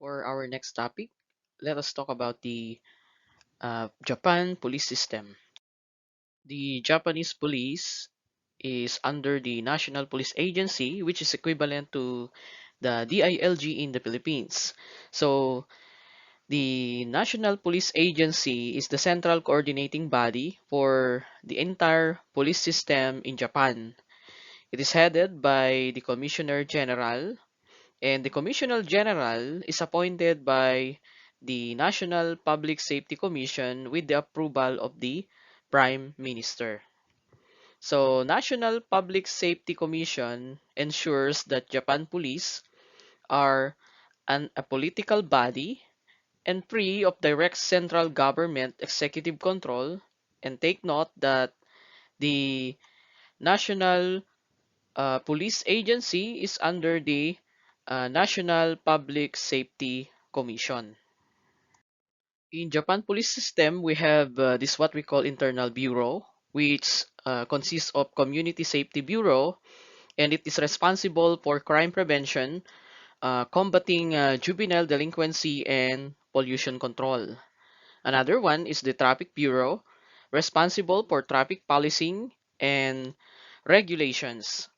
For our next topic, let us talk about the Japan police system. The Japanese police is under the National Police Agency, which is equivalent to the DILG in the Philippines. So, the National Police Agency is the central coordinating body for the entire police system in Japan. It is headed by the Commissioner General, and the Commissioner General is appointed by the National Public Safety Commission with the approval of the Prime Minister. So, National Public Safety Commission ensures that Japan Police are a political body and free of direct central government executive control. And take note that the National Police Agency is under the National Public Safety Commission. In Japan police system, we have this what we call internal bureau, which consists of community safety bureau, and it is responsible for crime prevention, combating juvenile delinquency, and pollution control. Another one is the traffic bureau, responsible for traffic policing and regulations.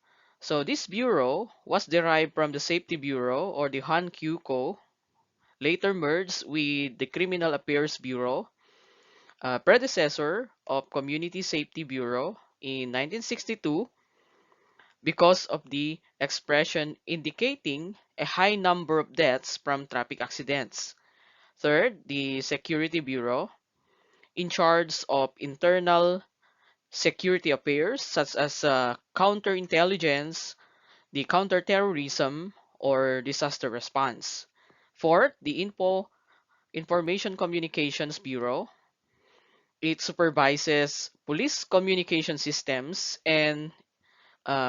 So this bureau was derived from the Safety Bureau or the Hankyuko, later merged with the Criminal Affairs Bureau, predecessor of Community Safety Bureau in 1962 because of the expression indicating a high number of deaths from traffic accidents. Third, the Security Bureau, in charge of internal security affairs such as counterintelligence, the counterterrorism, or disaster response. Fourth, the Information Communications Bureau. It supervises police communication systems and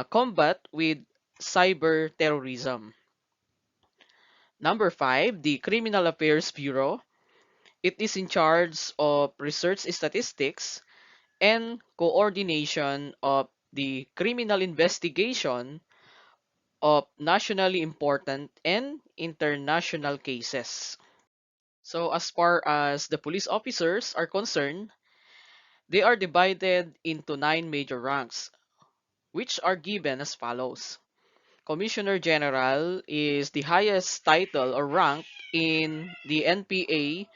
combat with cyber terrorism. Number five, the Criminal Affairs Bureau. It is in charge of research statistics and coordination of the criminal investigation of nationally important and international cases. So as far as the police officers are concerned, they are divided into 9 major ranks, which are given as follows. Commissioner General is the highest title or rank in the NPA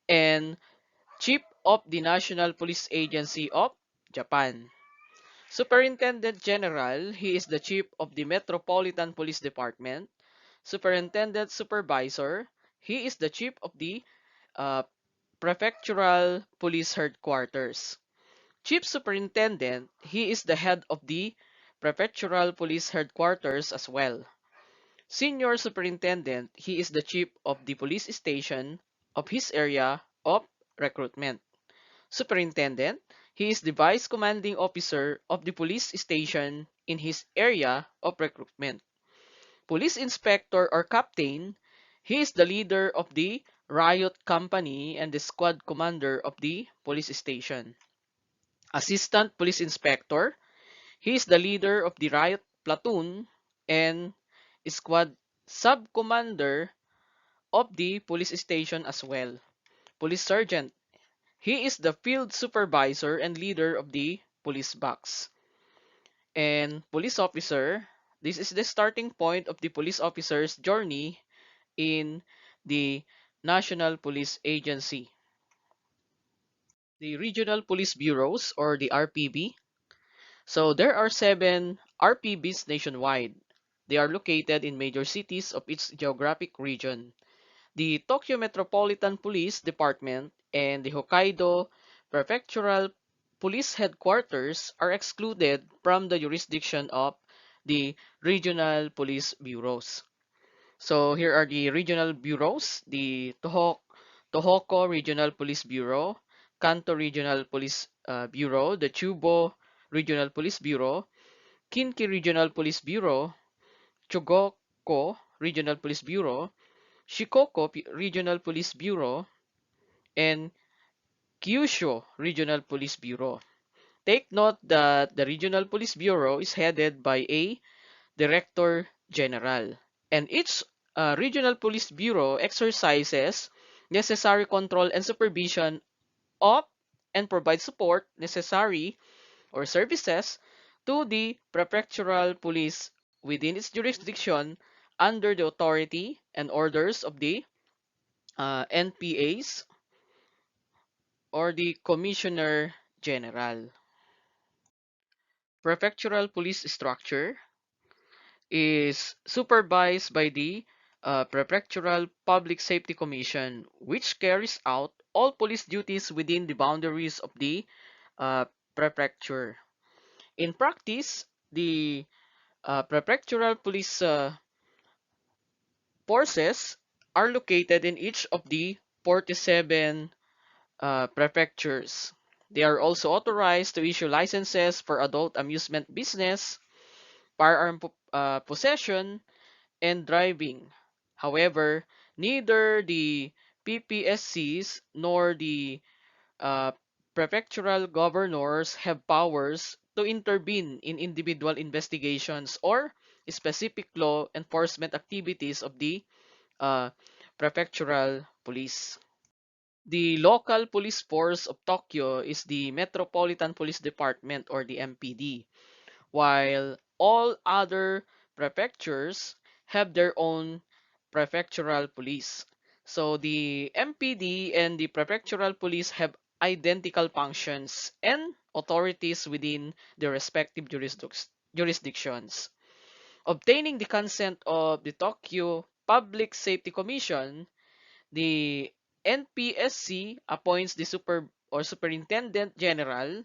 and Chief of the National Police Agency of Japan. Superintendent General, he is the Chief of the Metropolitan Police Department. Superintendent Supervisor, he is the Chief of the uh, Prefectural Police Headquarters. Chief Superintendent, he is the head of the Prefectural Police Headquarters as well. Senior Superintendent, he is the chief of the police station of his area of recruitment. Superintendent, he is the vice commanding officer of the police station in his area of recruitment. Police inspector or captain, he is the leader of the riot company and the squad commander of the police station. Assistant police inspector, he is the leader of the riot platoon and squad sub-commander of the police station as well. Police sergeant, he is the field supervisor and leader of the police box. And police officer, this is the starting point of the police officer's journey in the National Police Agency. The Regional Police Bureaus or the RPB. So there are 7 RPBs nationwide. They are located in major cities of each geographic region. The Tokyo Metropolitan Police Department and the Hokkaido Prefectural Police Headquarters are excluded from the jurisdiction of the Regional Police Bureaus. So here are the regional bureaus, the Tohoku Regional Police Bureau, Kanto Regional Police Bureau, the Chubo Regional Police Bureau, Kinki Regional Police Bureau, Chugoko Regional Police Bureau, Shikoku Regional Police Bureau, and Kyushu Regional Police Bureau. Take note that the Regional Police Bureau is headed by a Director General, and each Regional Police Bureau exercises necessary control and supervision of and provide support necessary or services to the Prefectural Police within its jurisdiction under the authority and orders of the NPAs or the Commissioner General. Prefectural Police Structure is supervised by the Prefectural Public Safety Commission, which carries out all police duties within the boundaries of the uh, prefecture. In practice, the prefectural police forces are located in each of the 47 prefectures. They are also authorized to issue licenses for adult amusement business, firearm possession, and driving. However, neither the PPSCs nor the uh, prefectural governors have powers to intervene in individual investigations or specific law enforcement activities of the uh, prefectural police. The local police force of Tokyo is the Metropolitan Police Department or the MPD, while all other prefectures have their own prefectural police. So the MPD and the prefectural police have identical functions and authorities within their respective jurisdictions. Obtaining the consent of the Tokyo Public Safety Commission, the NPSC appoints the superintendent general,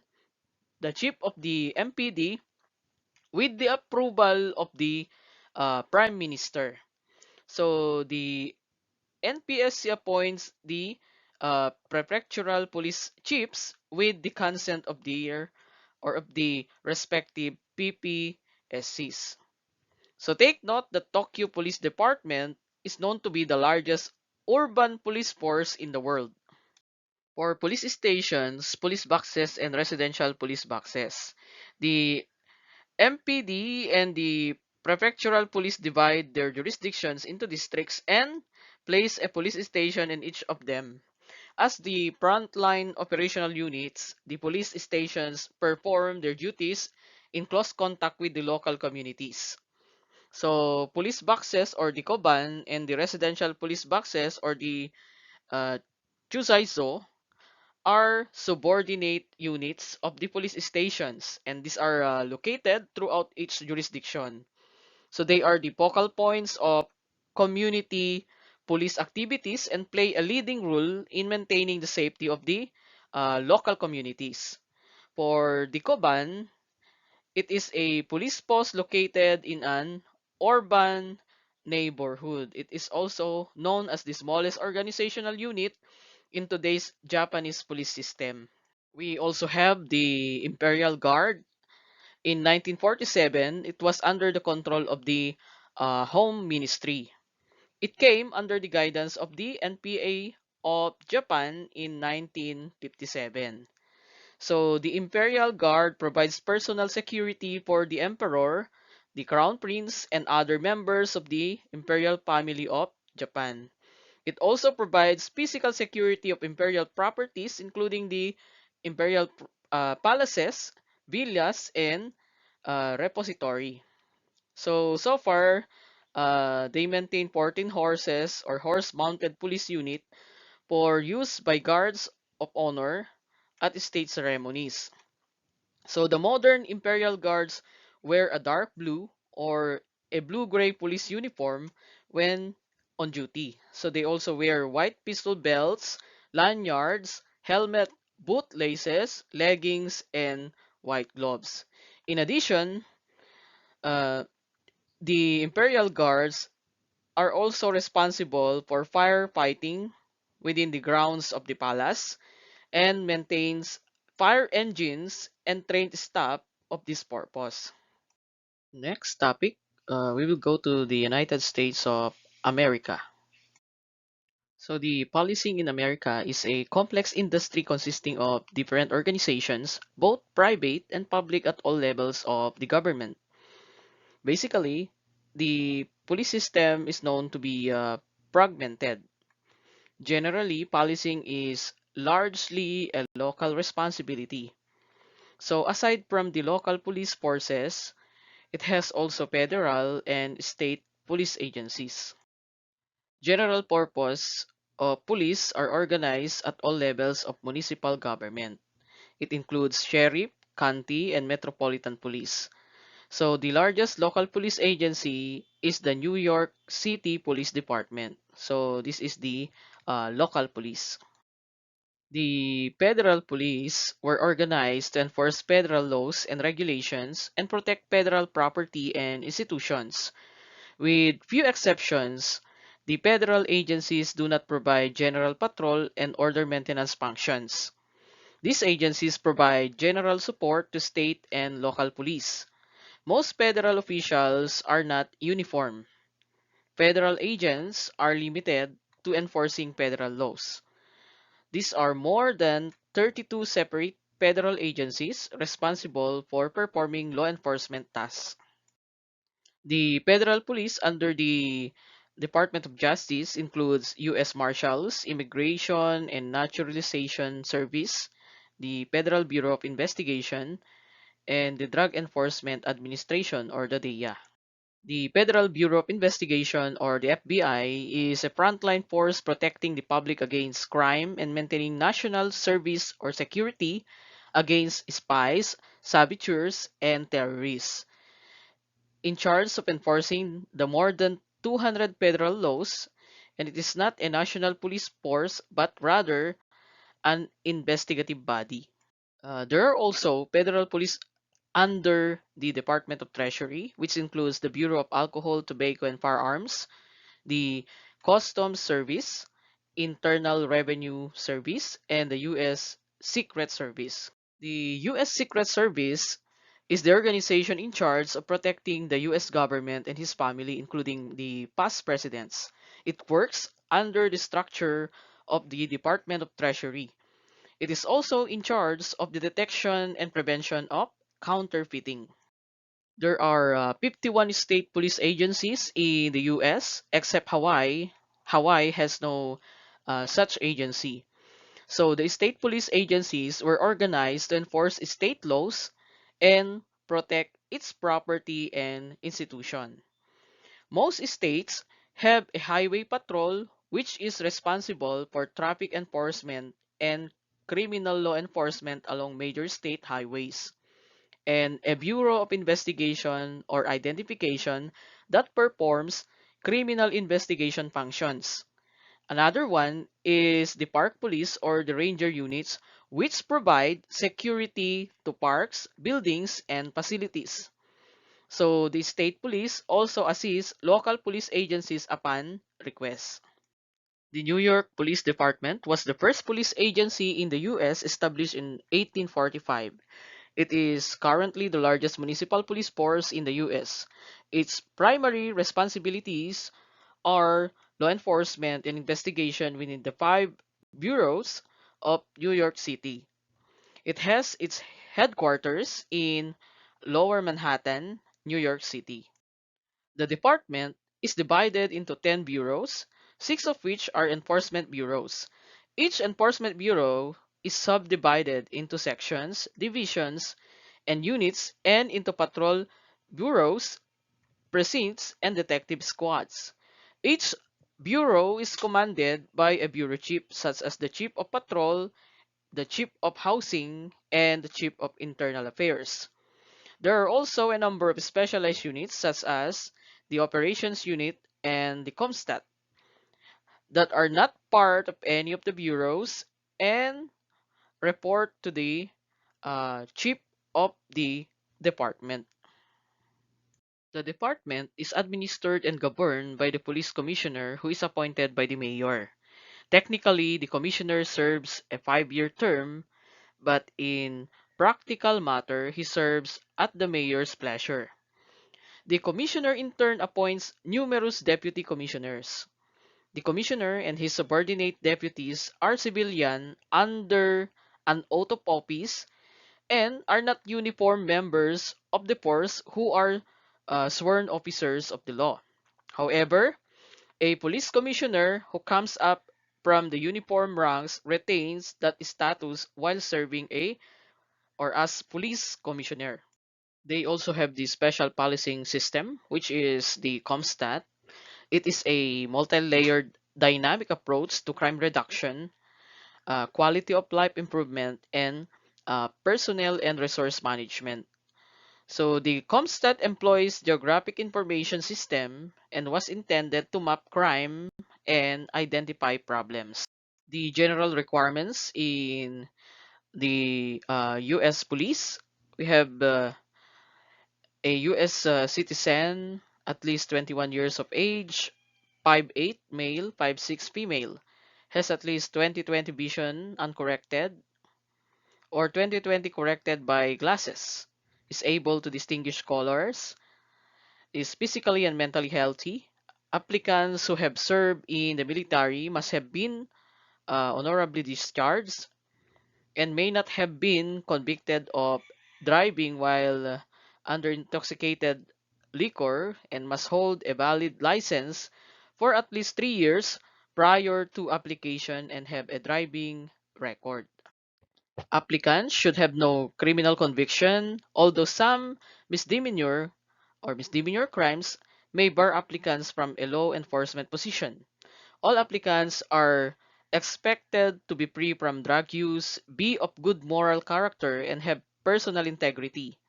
the chief of the MPD, with the approval of the Prime Minister. So the NPSC appoints the prefectural police chiefs with the consent of the respective PPSCs. So take note that Tokyo Police Department is known to be the largest urban police force in the world. For police stations, police boxes, and residential police boxes, the MPD and the prefectural police divide their jurisdictions into districts and place a police station in each of them. As the frontline operational units, the police stations perform their duties in close contact with the local communities. So, police boxes or the Koban and the residential police boxes or the uh, Chuzaizo are subordinate units of the police stations, and these are located throughout each jurisdiction. So they are the focal points of community police activities and play a leading role in maintaining the safety of the local communities. For the Koban, it is a police post located in an urban neighborhood. It is also known as the smallest organizational unit in today's Japanese police system. We also have the Imperial Guard. In 1947, it was under the control of the Home Ministry. It came under the guidance of the NPA of Japan in 1957. So the Imperial Guard provides personal security for the Emperor, the Crown Prince, and other members of the Imperial family of Japan. It also provides physical security of imperial properties, including the imperial palaces, villas, and repository. So far, they maintain 14 horses or horse-mounted police unit for use by guards of honor at state ceremonies. So the modern Imperial Guards wear a dark blue or a blue-gray police uniform when on duty. So they also wear white pistol belts, lanyards, helmet, boot laces, leggings, and white gloves. In addition, uh, the Imperial Guards are also responsible for firefighting within the grounds of the palace and maintains fire engines and trained staff of this purpose. Next topic, we will go to the United States of America. So the policing in America is a complex industry consisting of different organizations, both private and public at all levels of the government. Basically, the police system is known to be fragmented. Generally, policing is largely a local responsibility. So aside from the local police forces, it has also federal and state police agencies. General purpose police are organized at all levels of municipal government. It includes sheriff, county, and metropolitan police. So the largest local police agency is the New York City Police Department. So this is the local police. The federal police were organized to enforce federal laws and regulations and protect federal property and institutions. With few exceptions, the federal agencies do not provide general patrol and order maintenance functions. These agencies provide general support to state and local police. Most federal officials are not uniform. Federal agents are limited to enforcing federal laws. These are more than 32 separate federal agencies responsible for performing law enforcement tasks. The federal police under the Department of Justice includes U.S. Marshals, Immigration and Naturalization Service, the Federal Bureau of Investigation, and the Drug Enforcement Administration or the DEA. The Federal Bureau of Investigation or the FBI is a frontline force protecting the public against crime and maintaining national service or security against spies, saboteurs, and terrorists. In charge of enforcing the more than 200 federal laws, and it is not a national police force but rather an investigative body. There are also federal police under the Department of Treasury, which includes the Bureau of Alcohol, Tobacco, and Firearms, the Customs Service, Internal Revenue Service, and the U.S. Secret Service. The U.S. Secret Service is the organization in charge of protecting the U.S. government and his family, including the past presidents. It works under the structure of the Department of Treasury. It is also in charge of the detection and prevention of counterfeiting. There are 51 state police agencies in the US, except Hawaii. Hawaii has no such agency. So the state police agencies were organized to enforce state laws and protect its property and institution. Most states have a highway patrol which is responsible for traffic enforcement and criminal law enforcement along major state highways, and a Bureau of Investigation or Identification that performs criminal investigation functions. Another one is the Park Police or the Ranger Units, which provide security to parks, buildings, and facilities. So the state police also assists local police agencies upon request. The New York Police Department was the first police agency in the US established in 1845. It is currently the largest municipal police force in the US. Its primary responsibilities are law enforcement and investigation within the five boroughs of New York City. It has its headquarters in Lower Manhattan, New York City. The department is divided into 10 bureaus, 6 of which are enforcement bureaus. Each enforcement bureau is subdivided into sections, divisions, and units and into patrol bureaus, precincts, and detective squads. Each bureau is commanded by a bureau chief such as the chief of patrol, the chief of housing, and the chief of internal affairs. There are also a number of specialized units such as the operations unit and the Comstat that are not part of any of the bureaus and report to the chief of the department. The department is administered and governed by the police commissioner who is appointed by the mayor. Technically, the commissioner serves a 5-year term, but in practical matter, he serves at the mayor's pleasure. The commissioner in turn appoints numerous deputy commissioners. The commissioner and his subordinate deputies are civilian under an oath of office and are not uniform members of the force who are sworn officers of the law. However, a police commissioner who comes up from the uniform ranks retains that status while serving a or as police commissioner. They also have the special policing system, which is the Comstat. It is a multi-layered dynamic approach to crime reduction, quality of life improvement, and personnel and resource management. So the Comstat employs geographic information system and was intended to map crime and identify problems. The general requirements in the U.S. police, we have a U.S. Citizen, at least 21 years of age, 5'8" male, 5'6" female, has at least 20/20 vision uncorrected or 20/20 corrected by glasses, is able to distinguish colors, is physically and mentally healthy. Applicants who have served in the military must have been honorably discharged and may not have been convicted of driving while under intoxicated liquor and must hold a valid license for at least 3 years prior to application and have a driving record. Applicants should have no criminal conviction, although some misdemeanor or misdemeanor crimes may bar applicants from a law enforcement position. All applicants are expected to be free from drug use, be of good moral character, and have personal integrity.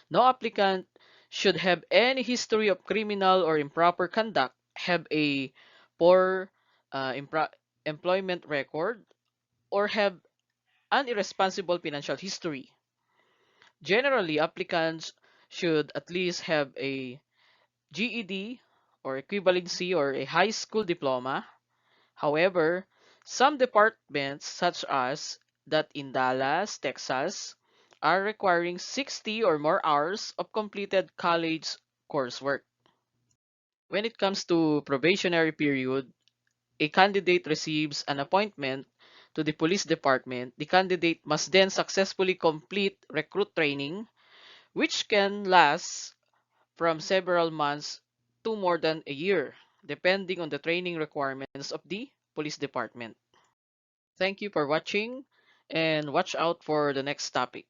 No applicant should have any history of criminal or improper conduct, have a poor employment record, or have an irresponsible financial history. Generally, applicants should at least have a GED or equivalency or a high school diploma. However, some departments, such as that in Dallas, Texas, are requiring 60 or more hours of completed college coursework. When it comes to probationary period, a candidate receives an appointment to the police department. The candidate must then successfully complete recruit training, which can last from several months to more than a year, depending on the training requirements of the police department. Thank you for watching and watch out for the next topic.